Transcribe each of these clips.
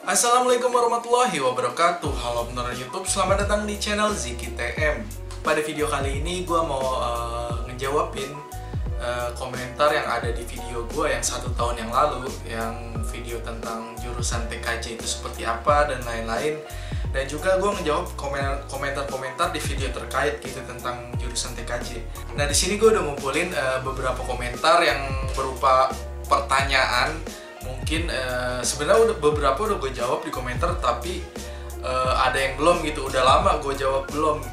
Assalamualaikum warahmatullahi wabarakatuh. Halo penonton YouTube, selamat datang di channel Ziki TM. Pada video kali ini gue mau ngejawabin komentar yang ada di video gue yang 1 tahun yang lalu, yang video tentang jurusan TKJ itu seperti apa dan lain-lain. Dan juga gue ngejawab komentar-komentar di video terkait gitu tentang jurusan TKJ. Nah, di sini gue udah ngumpulin beberapa komentar yang berupa pertanyaan. Mungkin sebenarnya beberapa udah gue jawab di komentar, tapi ada yang belum gitu. Udah lama gue jawab belum.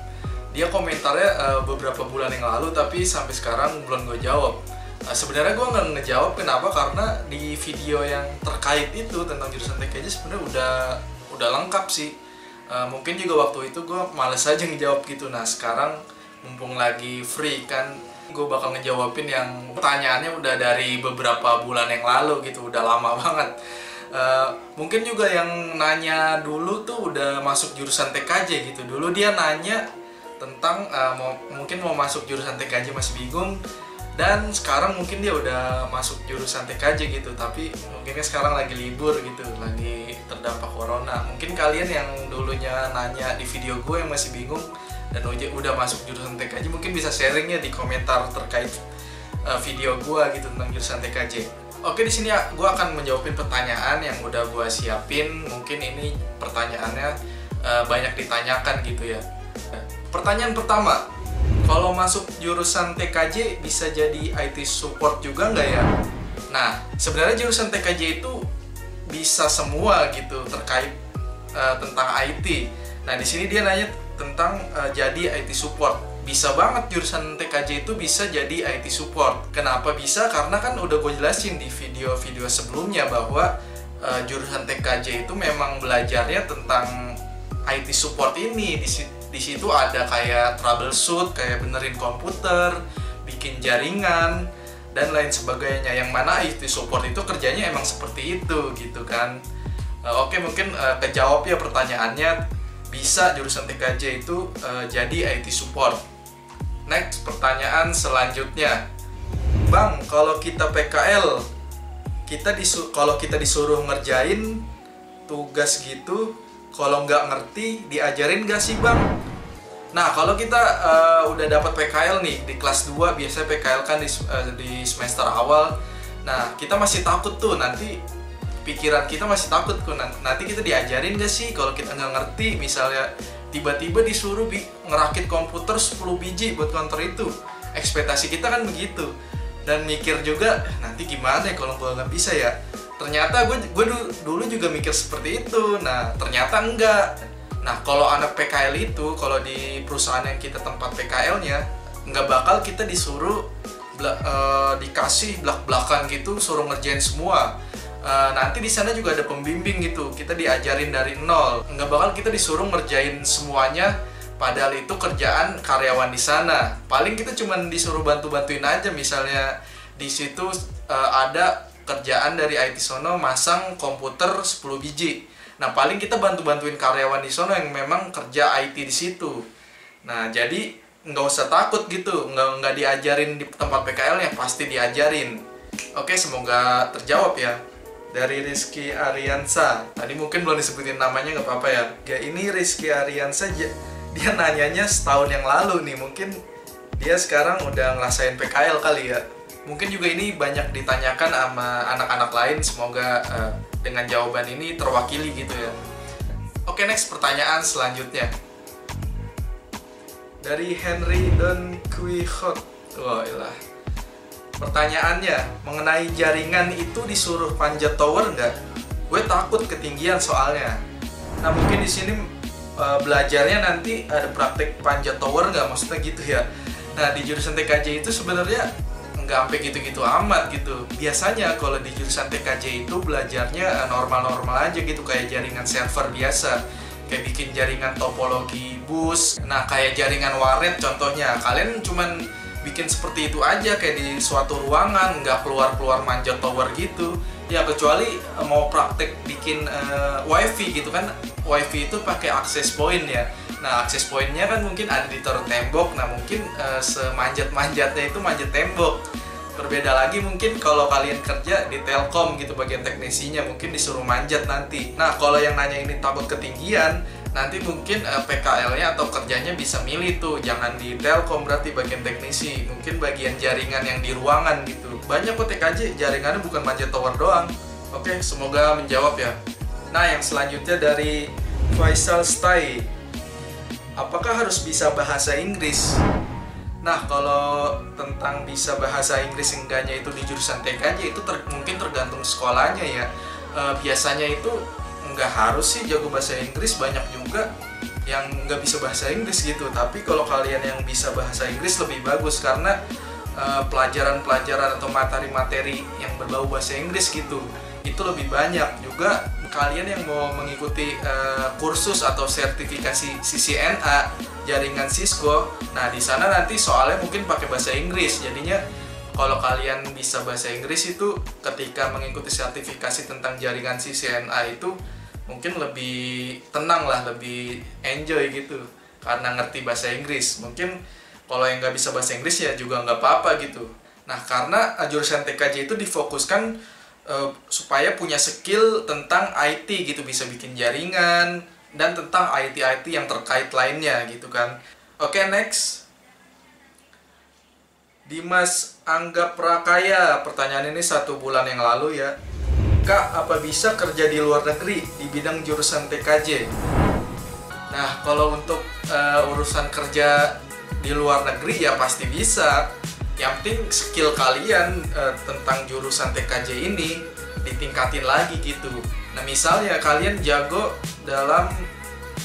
Dia komentarnya beberapa bulan yang lalu, tapi sampai sekarang belum gue jawab. Sebenarnya gue nggak ngejawab, kenapa? Karena di video yang terkait itu tentang jurusan TKJ sebenarnya udah lengkap sih. Mungkin juga waktu itu gue males aja ngejawab gitu. Nah, sekarang mumpung lagi free kan, gue bakal ngejawabin yang pertanyaannya udah dari beberapa bulan yang lalu gitu, udah lama banget. Mungkin juga yang nanya dulu tuh udah masuk jurusan TKJ gitu. Dulu dia nanya tentang mungkin mau masuk jurusan TKJ masih bingung, dan sekarang mungkin dia udah masuk jurusan TKJ gitu, tapi mungkinnya sekarang lagi libur gitu, lagi terdampak corona. Mungkin kalian yang dulunya nanya di video gue yang masih bingung dan udah masuk jurusan TKJ, mungkin bisa sharingnya di komentar terkait video gue gitu tentang jurusan TKJ. Oke, di sini gue akan menjawabin pertanyaan yang udah gue siapin. Mungkin ini pertanyaannya banyak ditanyakan gitu ya. Pertanyaan pertama, kalau masuk jurusan TKJ bisa jadi IT support juga nggak ya? Nah, sebenarnya jurusan TKJ itu bisa semua gitu terkait tentang IT. Nah, di sini dia nanya tentang jadi IT support. Bisa banget jurusan TKJ itu bisa jadi IT support. Kenapa bisa? Karena kan udah gue jelasin di video-video sebelumnya bahwa jurusan TKJ itu memang belajarnya tentang IT support ini. Di situ ada kayak troubleshoot, kayak benerin komputer, bikin jaringan, dan lain sebagainya. Yang mana IT support itu kerjanya emang seperti itu gitu kan. Oke, mungkin kejawab ya pertanyaannya, bisa jurusan TKJ itu jadi IT support. Next, pertanyaan selanjutnya, Bang, kalau kita PKL, kalau kita disuruh ngerjain tugas gitu, kalau nggak ngerti diajarin nggak sih, Bang? Nah, kalau kita udah dapat PKL nih di kelas 2, biasanya PKL kan di semester awal. Nah, kita masih takut tuh, nanti pikiran kita masih takut tuh, nanti kita diajarin gak sih kalau kita nggak ngerti. Misalnya tiba-tiba disuruh ngerakit komputer 10 biji buat counter itu, ekspektasi kita kan begitu. Dan mikir juga, nanti gimana ya kalau gue nggak bisa ya. Ternyata gue dulu juga mikir seperti itu. Nah, ternyata enggak. Nah, kalau anak PKL itu, kalau di perusahaan yang kita tempat PKL-nya, nggak bakal kita disuruh dikasih blak-blakan gitu, suruh ngerjain semua. Nanti di sana juga ada pembimbing gitu, kita diajarin dari nol. Nggak bakal kita disuruh ngerjain semuanya, padahal itu kerjaan karyawan di sana. Paling kita cuma disuruh bantu-bantuin aja. Misalnya di situ ada kerjaan dari IT sono masang komputer 10 biji. Nah, paling kita bantu-bantuin karyawan di sono yang memang kerja IT di situ. Nah, jadi nggak usah takut gitu, nggak diajarin di tempat PKL yang pasti diajarin. Oke, semoga terjawab ya. Dari Rizky Ariansa, tadi mungkin belum disebutin namanya, nggak apa-apa ya. Ini Rizky Ariansa, dia nanyanya setahun yang lalu nih. Mungkin dia sekarang udah ngerasain PKL kali ya. Mungkin juga ini banyak ditanyakan sama anak-anak lain. Semoga dengan jawaban ini terwakili gitu ya. Oke, next, pertanyaan selanjutnya dari Henry Don Quixote. Wah, ilah. Pertanyaannya, mengenai jaringan itu disuruh panjat tower nggak? Gue takut ketinggian soalnya. Nah, mungkin di sini belajarnya nanti ada praktek panjat tower nggak? Maksudnya gitu ya. Nah, di jurusan TKJ itu sebenarnya nggak sampai gitu-gitu amat gitu. Biasanya kalau di jurusan TKJ itu belajarnya normal-normal aja gitu, kayak jaringan server biasa, kayak bikin jaringan topologi bus. Nah, kayak jaringan warnet contohnya, kalian cuman bikin seperti itu aja, kayak di suatu ruangan, nggak keluar-keluar manjat tower gitu ya, kecuali mau praktek bikin wifi gitu kan. Wifi itu pakai access point ya. Nah, access pointnya kan mungkin ada di taruh tembok. Nah, mungkin semanjat-manjatnya itu manjat tembok. Berbeda lagi mungkin kalau kalian kerja di Telkom gitu bagian teknisinya, mungkin disuruh manjat nanti. Nah, kalau yang nanya ini takut ketinggian, nanti mungkin PKL-nya atau kerjanya bisa milih tuh, jangan di Telkom berarti bagian teknisi, mungkin bagian jaringan yang di ruangan gitu. Banyak kok TKJ jaringannya bukan manjat tower doang. Oke, semoga menjawab ya. Nah, yang selanjutnya dari Faisal Stay. Apakah harus bisa bahasa Inggris? Nah, kalau tentang bisa bahasa Inggris enggaknya itu di jurusan TKJ itu mungkin tergantung sekolahnya ya. Biasanya itu nggak harus sih jago bahasa Inggris, banyak juga yang nggak bisa bahasa Inggris gitu. Tapi kalau kalian yang bisa bahasa Inggris lebih bagus karena pelajaran-pelajaran atau materi-materi yang berbau bahasa Inggris gitu itu lebih banyak. Juga kalian yang mau mengikuti kursus atau sertifikasi CCNA jaringan Cisco, nah di sana nanti soalnya mungkin pakai bahasa Inggris. Jadinya kalau kalian bisa bahasa Inggris itu ketika mengikuti sertifikasi tentang jaringan CCNA itu mungkin lebih tenang lah, lebih enjoy gitu karena ngerti bahasa Inggris. Mungkin kalau yang nggak bisa bahasa Inggris ya juga nggak apa-apa gitu. Nah, karena jurusan TKJ itu difokuskan supaya punya skill tentang IT gitu, bisa bikin jaringan dan tentang IT yang terkait lainnya gitu kan. Oke, next. Dimas Angga Prakaya, pertanyaan ini 1 bulan yang lalu ya. Kak, apa bisa kerja di luar negeri di bidang jurusan TKJ? Nah, kalau untuk urusan kerja di luar negeri ya pasti bisa. Yang penting skill kalian tentang jurusan TKJ ini ditingkatin lagi gitu. Nah, misalnya kalian jago dalam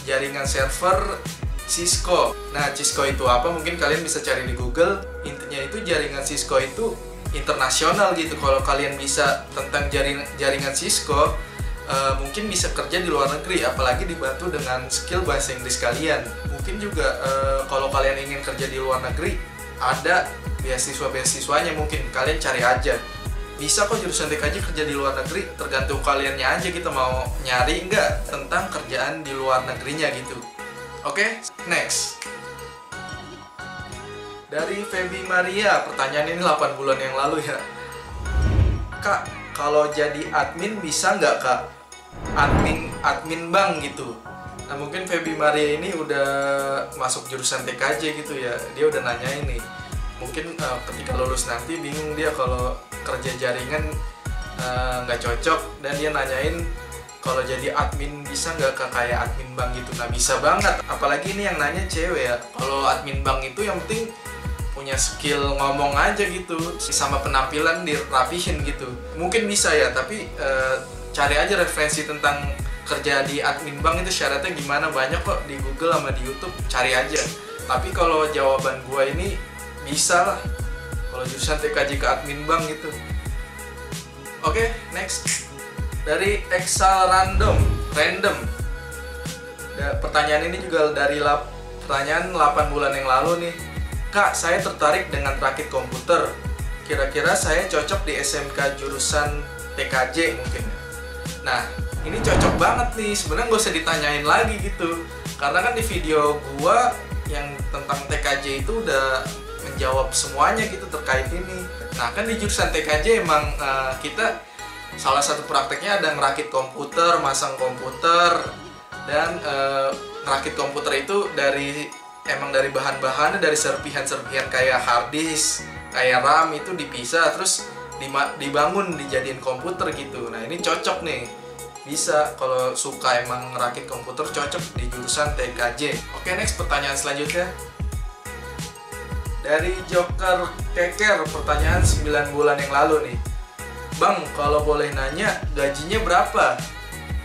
jaringan server Cisco. Nah, Cisco itu apa? Mungkin kalian bisa cari di Google. Intinya itu jaringan Cisco itu internasional gitu. Kalau kalian bisa tentang jaringan Cisco, mungkin bisa kerja di luar negeri, apalagi dibantu dengan skill bahasa Inggris kalian. Mungkin juga kalau kalian ingin kerja di luar negeri, ada beasiswa-beasiswanya, mungkin kalian cari aja. Bisa kok jurusan TKJ kerja di luar negeri, tergantung kaliannya aja kita mau nyari nggak tentang kerjaan di luar negerinya gitu. Oke, next. Dari Feby Maria, pertanyaan ini 8 bulan yang lalu ya. Kak, kalau jadi admin bisa nggak kak? Admin bank gitu. Nah, mungkin Feby Maria ini udah masuk jurusan TKJ gitu ya. Dia udah nanya ini. Mungkin ketika lulus nanti bingung dia kalau kerja jaringan nggak cocok, dan dia nanyain kalau jadi admin bisa nggak kayak admin bank gitu. Nah, bisa banget, apalagi ini yang nanya cewek ya. Kalau admin bank itu yang penting punya skill ngomong aja gitu, sama penampilan dirapihin gitu. Mungkin bisa ya, tapi cari aja referensi tentang kerja di admin bank itu syaratnya gimana, banyak kok di Google sama di YouTube, cari aja. Tapi kalau jawaban gua ini bisa lah kalau jurusan TKJ ke admin bank gitu. Oke, next. Dari Excel random. Pertanyaan ini juga dari pertanyaan 8 bulan yang lalu nih. Kak, saya tertarik dengan rakit komputer. Kira-kira saya cocok di SMK jurusan TKJ mungkin. Nah, ini cocok banget nih. Sebenarnya nggak usah ditanyain lagi gitu. Karena kan di video gua yang tentang TKJ itu udah menjawab semuanya gitu terkait ini. Nah, kan di jurusan TKJ emang kita salah satu prakteknya ada ngerakit komputer, masang komputer, dan ngerakit komputer itu dari bahan-bahannya dari serpihan-serpihan kayak hard disk, kayak RAM itu dipisah terus dibangun dijadiin komputer gitu. Nah, ini cocok nih. Bisa kalau suka emang ngerakit komputer, cocok di jurusan TKJ. Oke, next, pertanyaan selanjutnya. Dari Joker Keker, pertanyaan 9 bulan yang lalu nih. Bang, kalau boleh nanya, gajinya berapa?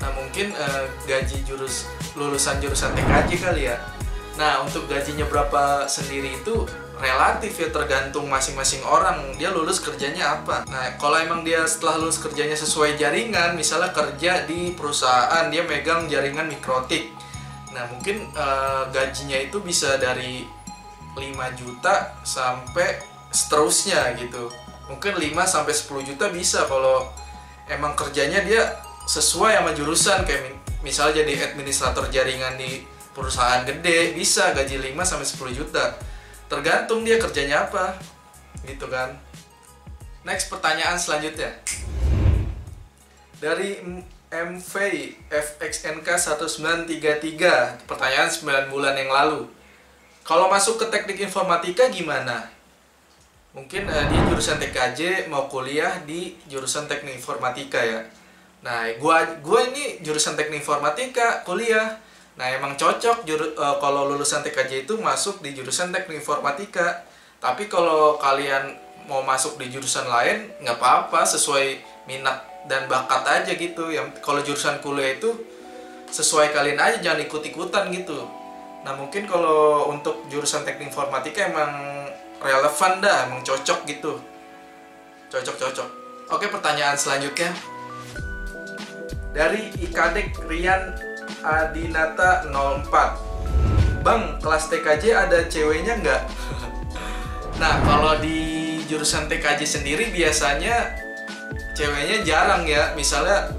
Nah, mungkin gaji lulusan jurusan TKJ kali ya. Nah, untuk gajinya berapa sendiri itu relatif ya, tergantung masing-masing orang. Dia lulus kerjanya apa. Nah, kalau emang dia setelah lulus kerjanya sesuai jaringan, misalnya kerja di perusahaan, dia megang jaringan mikrotik. Nah, mungkin gajinya itu bisa dari 5 juta sampai seterusnya gitu. Mungkin 5 sampai 10 juta bisa kalau emang kerjanya dia sesuai sama jurusan, kayak misalnya jadi administrator jaringan di perusahaan gede, bisa gaji 5 sampai 10 juta. Tergantung dia kerjanya apa gitu kan. Next, pertanyaan selanjutnya. Dari MV FXNK 1933, pertanyaan 9 bulan yang lalu. Kalau masuk ke teknik informatika gimana? Mungkin dia jurusan TKJ mau kuliah di jurusan teknik informatika ya. Nah, gua ini jurusan teknik informatika kuliah. Nah, emang cocok kalau lulusan TKJ itu masuk di jurusan teknik informatika. Tapi kalau kalian mau masuk di jurusan lain nggak apa-apa, sesuai minat dan bakat aja gitu. Yang kalau jurusan kuliah itu sesuai kalian aja, jangan ikut-ikutan gitu. Nah, mungkin kalau untuk jurusan teknik informatika emang relevan dah, emang cocok gitu. Cocok. Oke, pertanyaan selanjutnya. Dari Ikadek Rian Adinata 04. Bang, kelas TKJ ada ceweknya nggak? Nah, kalau di jurusan TKJ sendiri biasanya ceweknya jarang ya. Misalnya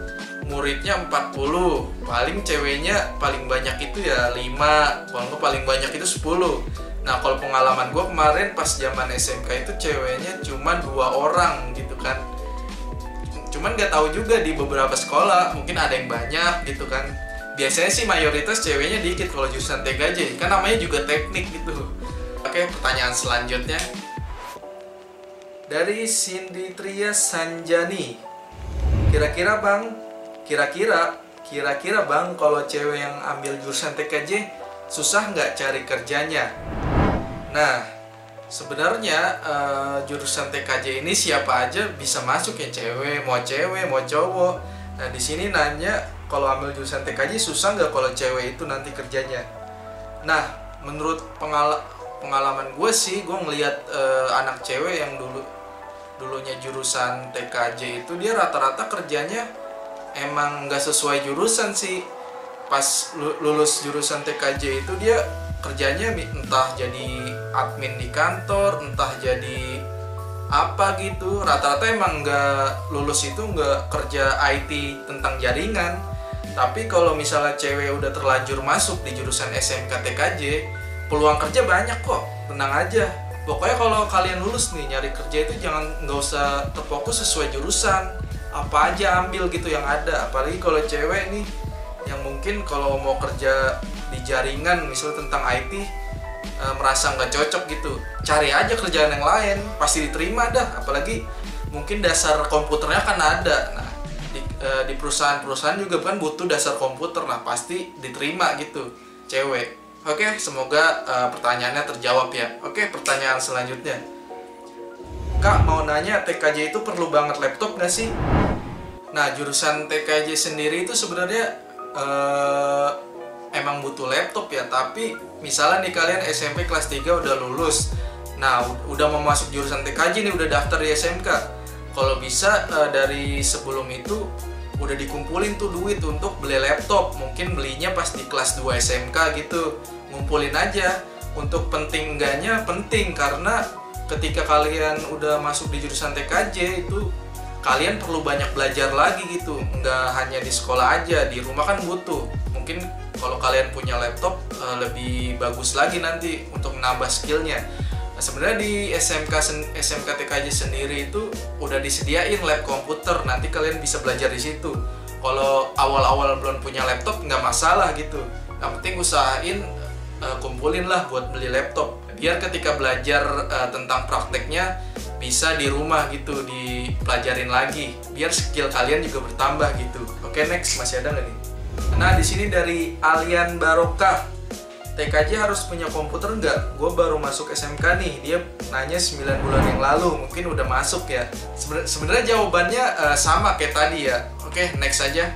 muridnya 40, paling ceweknya paling banyak itu ya 5, kalau paling banyak itu 10. Nah, kalau pengalaman gue kemarin pas zaman SMK itu ceweknya cuma 2 orang gitu kan. Cuman gak tahu juga di beberapa sekolah, mungkin ada yang banyak gitu kan. Biasanya sih mayoritas ceweknya dikit kalau jurusan TKJ, kan namanya juga teknik gitu. Oke, pertanyaan selanjutnya. Dari Cindy Tria Sanjani. Kira-kira Bang, kalau cewek yang ambil jurusan TKJ susah nggak cari kerjanya? Nah, sebenarnya jurusan TKJ ini siapa aja bisa masuk ya, cewek mau cowok. Nah, di sini nanya kalau ambil jurusan TKJ susah nggak kalau cewek itu nanti kerjanya? Nah, menurut pengalaman gue sih, gue ngelihat anak cewek yang dulunya jurusan TKJ itu dia rata-rata kerjanya emang nggak sesuai jurusan sih. Pas lulus jurusan TKJ itu dia kerjanya entah jadi admin di kantor, entah jadi apa gitu. Rata-rata emang nggak lulus itu nggak kerja IT tentang jaringan. Tapi kalau misalnya cewek udah terlanjur masuk di jurusan SMK TKJ, peluang kerja banyak kok, tenang aja. Pokoknya kalau kalian lulus nih nyari kerja itu nggak usah terfokus sesuai jurusan, apa aja ambil gitu yang ada. Apalagi kalau cewek nih yang mungkin kalau mau kerja di jaringan misalnya tentang IT merasa nggak cocok gitu, cari aja kerjaan yang lain, pasti diterima dah. Apalagi mungkin dasar komputernya kan ada. Nah, di perusahaan-perusahaan juga kan butuh dasar komputer, nah pasti diterima gitu cewek. Oke, semoga pertanyaannya terjawab ya. Oke, pertanyaan selanjutnya. Kak, mau nanya, TKJ itu perlu banget laptop nggak sih? Nah, jurusan TKJ sendiri itu sebenarnya emang butuh laptop ya. Tapi misalnya nih kalian SMP kelas 3 udah lulus. Nah, udah mau masuk jurusan TKJ nih, udah daftar di SMK. Kalau bisa dari sebelum itu udah dikumpulin tuh duit untuk beli laptop. Mungkin belinya pas di kelas 2 SMK gitu. Ngumpulin aja. Untuk penting enggaknya penting, karena ketika kalian udah masuk di jurusan TKJ itu kalian perlu banyak belajar lagi gitu. Nggak hanya di sekolah aja, di rumah kan butuh. Mungkin kalau kalian punya laptop lebih bagus lagi nanti untuk menambah skillnya. Sebenarnya di SMK TKJ sendiri itu udah disediain lab komputer, nanti kalian bisa belajar di situ. Kalau awal-awal belum punya laptop nggak masalah gitu, yang penting usahain kumpulin lah buat beli laptop, biar ketika belajar tentang prakteknya bisa di rumah gitu, dipelajarin lagi, biar skill kalian juga bertambah gitu. Oke, next, masih ada nggak nih? Nah, di sini dari Alian Barokah. TKJ harus punya komputer nggak? Gue baru masuk SMK nih. Dia nanya 9 bulan yang lalu, mungkin udah masuk ya. Sebenarnya jawabannya sama kayak tadi ya. Oke, next aja.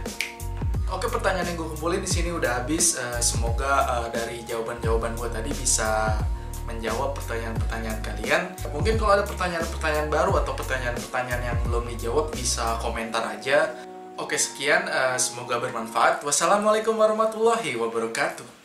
Oke, pertanyaan yang gue kumpulin di sini udah habis. Semoga dari jawaban-jawaban gue tadi bisa menjawab pertanyaan-pertanyaan kalian. Mungkin kalau ada pertanyaan-pertanyaan baru atau pertanyaan-pertanyaan yang belum dijawab bisa komentar aja. Oke, sekian. Semoga bermanfaat. Wassalamualaikum warahmatullahi wabarakatuh.